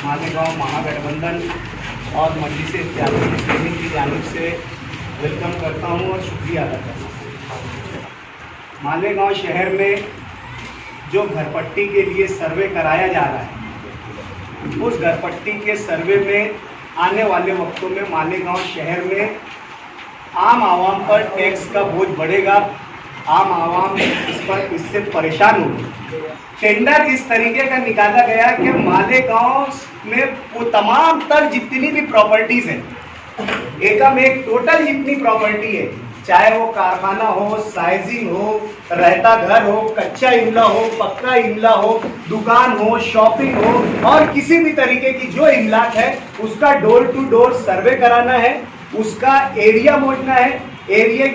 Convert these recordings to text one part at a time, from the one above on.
मालेगांव महागठबंधन और मजलिस इत्तेहाद मुस्लिमीन की जानिब से वेलकम करता हूं और शुक्रिया अदा करता हूं। मालेगांव शहर में जो घरपट्टी के लिए सर्वे कराया जा रहा है, उस घरपट्टी के सर्वे में आने वाले वक्तों में मालेगांव शहर में आम आवाम पर टैक्स का बोझ बढ़ेगा। आम आवाम इससे परेशान होगी। टेंडर इस तरीके का निकाला गया कि मालेगांव में वो तमाम तर जितनी भी प्रॉपर्टीज हैं, एकम एक टोटल जितनी प्रॉपर्टी है, चाहे वो कारखाना हो, साइजिंग हो, रहता घर हो, कच्चा इमला हो, पक्का इमला हो, दुकान हो, शॉपिंग हो और किसी भी तरीके की जो इमलाक है उसका डोर टू डोर सर्वे कराना है, उसका एरिया मोड़ना है। एरिया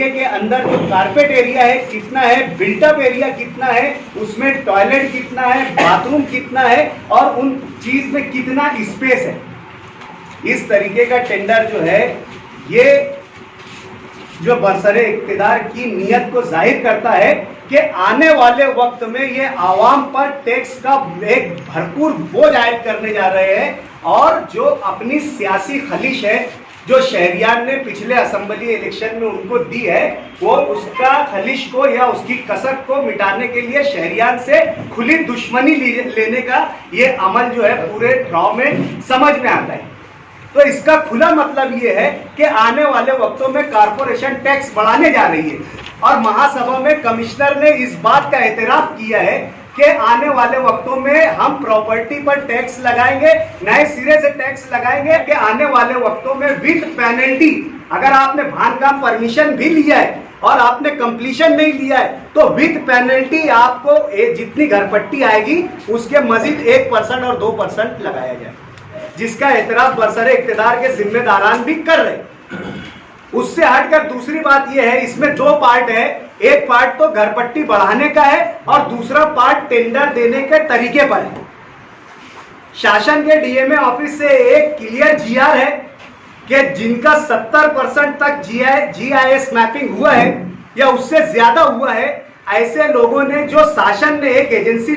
के अंदर जो कारपेट एरिया है कितना है, बिल्टअप एरिया कितना है, उसमें टॉयलेट कितना है, बाथरूम कितना है और उन चीज में कितना स्पेस है। इस तरीके का टेंडर जो है ये जो बरसरे इक्तिदार की नीयत को जाहिर करता है कि आने वाले वक्त में ये आवाम पर टैक्स का एक भरपूर बोझ आयद करने जा रहे हैं और जो अपनी सियासी खलिश है जो शहरियान ने पिछले असेंबली इलेक्शन में उनको दी है, वो उसका खलिश को या उसकी कसक को मिटाने के लिए शहरियान से खुली दुश्मनी लेने का ये अमल जो है पूरे ड्रॉ में समझ में आता है। तो इसका खुला मतलब ये है कि आने वाले वक्तों में कारपोरेशन टैक्स बढ़ाने जा रही है और महासभा में कमिश्नर ने इस बात का एतराफ किया है कि आने वाले वक्तों में हम प्रॉपर्टी पर टैक्स लगाएंगे, नए सिरे से टैक्स लगाएंगे कि आने वाले वक्तों में विद पेनल्टी, अगर आपने भानकाम परमिशन भी लिया है और आपने कंप्लीशन नहीं लिया है तो विद पेनल्टी आपको जितनी घरपट्टी आएगी उसके मजीद 1% और 2% लगाया जाए, जिसका एतराफ बरसरे इक्तिदार के जिम्मेदारान भी कर रहे। उससे हटकर दूसरी बात यह है, इसमें दो पार्ट है, एक पार्ट तो घरपट्टी बढ़ाने का है और दूसरा पार्ट टेंडर देने के तरीके पर है। शासन के डीएमए ऑफिस से एक क्लियर जीआर है कि जिनका 70% तक जीआईएस मैपिंग हुआ है या उससे ज्यादा हुआ है, ऐसे लोगों ने जो शासन ने एक एजेंसी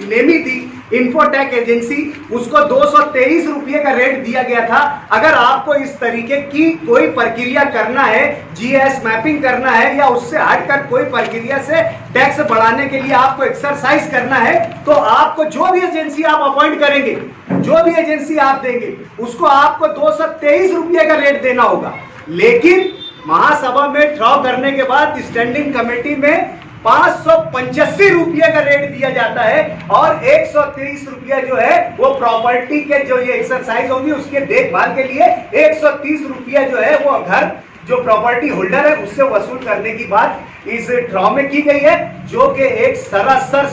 नेमी थी, इन्फोटेक एजेंसी, उसको 223 रुपये का रेट दिया गया था। अगर आपको इस तरीके की कोई प्रक्रिया करना है, जीएस मैपिंग करना है या उससे हटकर कोई प्रक्रिया से टैक्स बढ़ाने के लिए आपको एक्सरसाइज करना है, तो आपको जो भी एजेंसी आप अपॉइंट करेंगे, जो भी एजेंसी आप देंगे, उसको आपको 223 रुपये का रेट देना होगा। लेकिन महासभा में ड्रॉ करने के बाद स्टैंडिंग कमेटी में 585 रुपये का रेट दिया जाता है और 130 रुपये जो है वो प्रॉपर्टी के जो ये एक्सरसाइज होगी उसके देखभाल के लिए 130 रुपये जो है वो घर जो प्रॉपर्टी होल्डर है उससे वसूल करने की बात इस ड्रॉ में की गई है, जो कि एक सरासर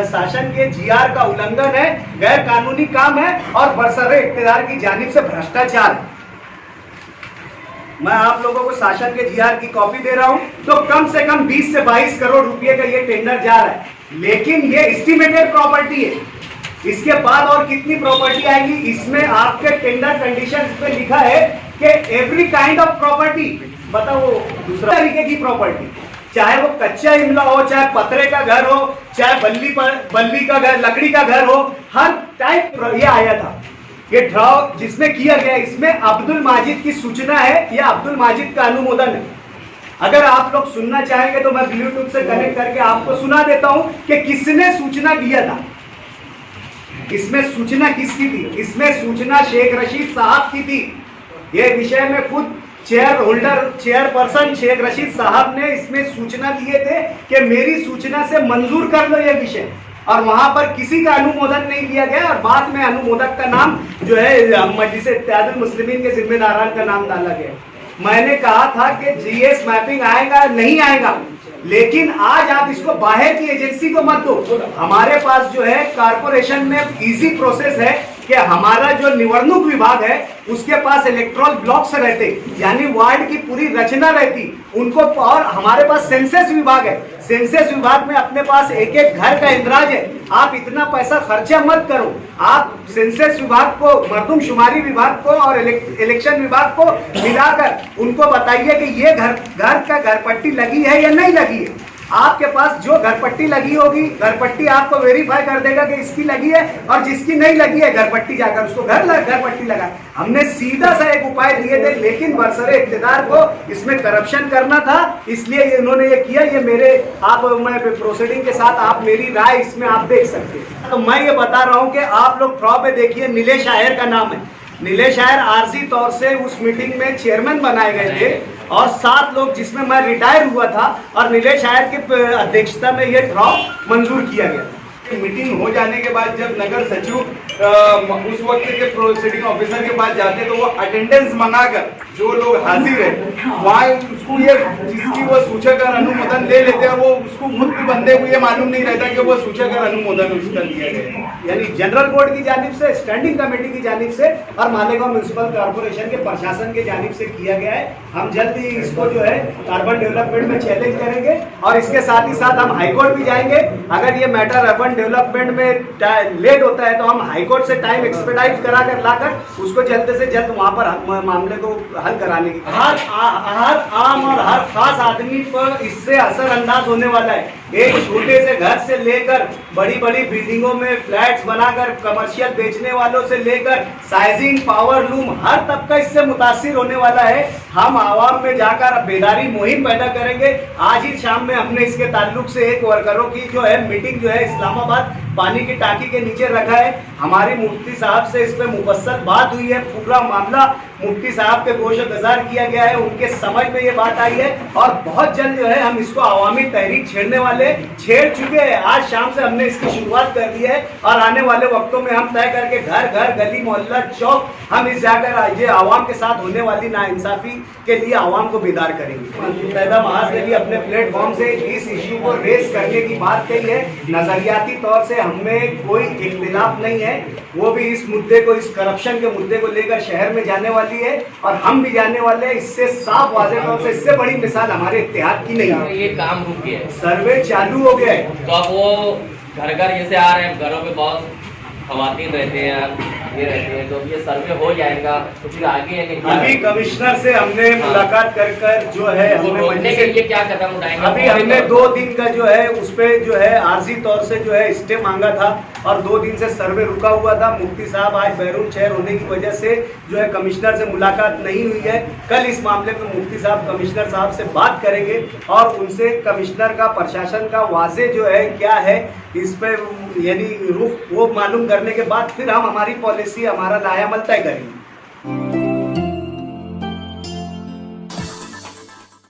शासन के जीआर का उल्लंघन है, गैर कानूनी काम है और बरसरे इख्तियार की जानिब से भ्रष्टाचार है। मैं आप लोगों को शासन के जीआर की कॉपी दे रहा हूं, तो कम से कम 20 से 22 करोड़ रुपए का ये टेंडर जा रहा है, लेकिन ये एस्टिमेटेड प्रॉपर्टी है। इसके बाद और कितनी प्रॉपर्टी आएगी, इसमें आपके टेंडर कंडीशंस पे लिखा है कि एवरी काइंड ऑफ प्रॉपर्टी, बताओ दूसरा तरीके की प्रॉपर्टी, चाहे वो कच्चा इमला हो, चाहे पतरे का घर हो, चाहे बल्ली का घर, लकड़ी का घर हो, हर टाइप ये आया था। ये ड्रॉ जिसमें किया गया, इसमें अब्दुल माजिद की सूचना है, यह अब्दुल माजिद का अनुमोदन है। अगर आप लोग सुनना चाहेंगे तो मैं ब्लूटूथ से कनेक्ट करके आपको सुना देता हूं कि किसने सूचना दिया था। इसमें सूचना किसकी थी? इसमें सूचना शेख रशीद साहब की थी। यह विषय में खुद चेयरपर्सन शेख रशीद साहब ने इसमें सूचना दिए थे कि मेरी सूचना से मंजूर कर लो यह विषय, और वहां पर किसी का अनुमोदन नहीं दिया गया और बाद में अनुमोदक का नाम जो है मजलिस इत्तेहाद मुस्लिमीन के जिम्मेदारान का नाम डाला गया। मैंने कहा था कि जीएस मैपिंग आएगा नहीं आएगा, लेकिन आज आप इसको बाहर की एजेंसी को मत दो। हमारे पास जो है कारपोरेशन में इजी प्रोसेस है कि हमारा जो निवडणूक विभाग है उसके पास इलेक्ट्रॉल ब्लॉक्स रहते, यानी वार्ड की पूरी रचना रहती उनको, और हमारे पास सेंसस विभाग है। सेंसस विभाग में अपने पास एक एक घर का इंद्राज है। आप इतना पैसा खर्चा मत करो, आप सेंसस विभाग को, मरदमशुमारी विभाग को और इलेक्शन विभाग को मिलाकर उनको बताइए कि ये घर का घरपट्टी लगी है या नहीं लगी है। आपके पास जो घरपट्टी लगी होगी, घरपट्टी आपको वेरीफाई कर देगा कि इसकी लगी है, और जिसकी नहीं लगी है घरपट्टी जाकर उसको घरपट्टी लगा। हमने सीधा सा एक उपाय दिए थे, लेकिन बरसरे इख्तिदार को इसमें करप्शन करना था, इसलिए इन्होंने ये किया। ये मेरे मैं प्रोसीडिंग के साथ आप मेरी राय इसमें आप देख सकते हैं। तो मैं ये बता रहा हूँ कि आप लोग फ्रॉड पे देखिए, नीलेश आयर का नाम है। नीलेश आयर आरजी तौर से उस मीटिंग में चेयरमैन बनाए गए थे, और 7 लोग जिसमें मैं रिटायर हुआ था, और नीलेश आयर की अध्यक्षता में ये ड्रॉ मंजूर किया गया। मीटिंग हो जाने के बाद जब नगर सचिव उस वक्त के प्रोसीडिंग ऑफिसर के पास जाते तो वो अटेंडेंस मंगाकर जो लोग हाजिर है वहाँ उसको ये जिसकी वो सूचक और अनुमोदन ले लेते हैं, वो उसको खुद भी बंदे को ये मालूम नहीं रहता कि वो सूचक और अनुमोदन उसका लिया गया। यानी जनरल बोर्ड की जानिब से, स्टैंडिंग कमेटी की जानिब से और मालेगांव म्यूनिसिपल कॉर्पोरेशन के प्रशासन के जानिब से किया गया है। हम जल्द ही इसको जो है अर्बन डेवलपमेंट में चैलेंज करेंगे, और इसके साथ ही साथ हम हाईकोर्ट भी जाएंगे। अगर ये मैटर अर्बन डेवलपमेंट में लेट होता है तो हम हाईकोर्ट से टाइम एक्सपेडाइट करा कर लाकर उसको जल्द से जल्द वहां पर मामले को हल कराने की। हर आम और हर खास आदमी पर इससे असरअंदाज होने वाला है। एक छोटे से घर से लेकर बड़ी बड़ी बिल्डिंगों में फ्लैट्स बनाकर कमर्शियल बेचने वालों से लेकर साइजिंग, पावर लूम, हर तबका इससे मुतासिर होने वाला है। हम आवाम में जाकर बेदारी मुहिम पैदा करेंगे। आज ही शाम में हमने इसके ताल्लुक से एक वर्करों की जो है मीटिंग जो है इस्लामाबाद पानी की टाकी के नीचे रखा है। हमारी मुफ्ती साहब से इस पर मुफस्सल बात हुई है। पूरा मामला मुफ्ती साहब के गोश-ए-गुज़ार किया गया है, उनके समझ में ये बात आई है, और बहुत जल्द जो है हम इसको अवामी तहरीक छेड़ने वाले छेड़ चुके हैं। आज शाम से हमने इसकी शुरुआत कर दी है, और आने वाले वक्तों में हम तय करके घर घर, गली, मोहल्ला, चौक हम इस जाकर ये आवाम के साथ होने वाली नाइंसाफी के लिए आवाम को बेदार करेंगे। पैदा महाज ने भी अपने प्लेटफॉर्म से इस इश्यू को रेस करने की बात कही है। नजरियाती तौर से हमें कोई इख्तिलाफ नहीं है, वो भी इस मुद्दे को, इस करप्शन के मुद्दे को लेकर शहर में जाने वाली है, और हम भी जाने वाले हैं। इससे साफ वाज़ेह तौर से इससे बड़ी मिसाल हमारे इत्तेहाद की नहीं है। ये काम रुक गया है, सर्वे चालू हो गया है। तो अब वो घर घर जैसे आ रहे हैं, घरों में बहुत खवातीन रहते हैं, ये रहते हैं, तो ये सर्वे हो जाएगा तो फिर आगे अभी कमिश्नर से हमने मुलाकात कर जो है रोकने के लिए क्या कदम उठाएंगे? अभी हमने 2 दिन का जो है उस पे जो है आर्जी तौर से जो है स्टे मांगा था, और 2 दिन से सर्वे रुका हुआ था। मुफ्ती साहब आज बैरून शहर होने की वजह से जो है कमिश्नर से मुलाकात नहीं हुई है। कल इस मामले में मुफ्ती साहब कमिश्नर साहब से बात करेंगे, और उनसे कमिश्नर का, प्रशासन का वाज़ेह जो है क्या है इस पे यानी रुख वो मालूम करने के बाद फिर हम हमारी पॉलिसी, हमारा लायामल तय करेंगे।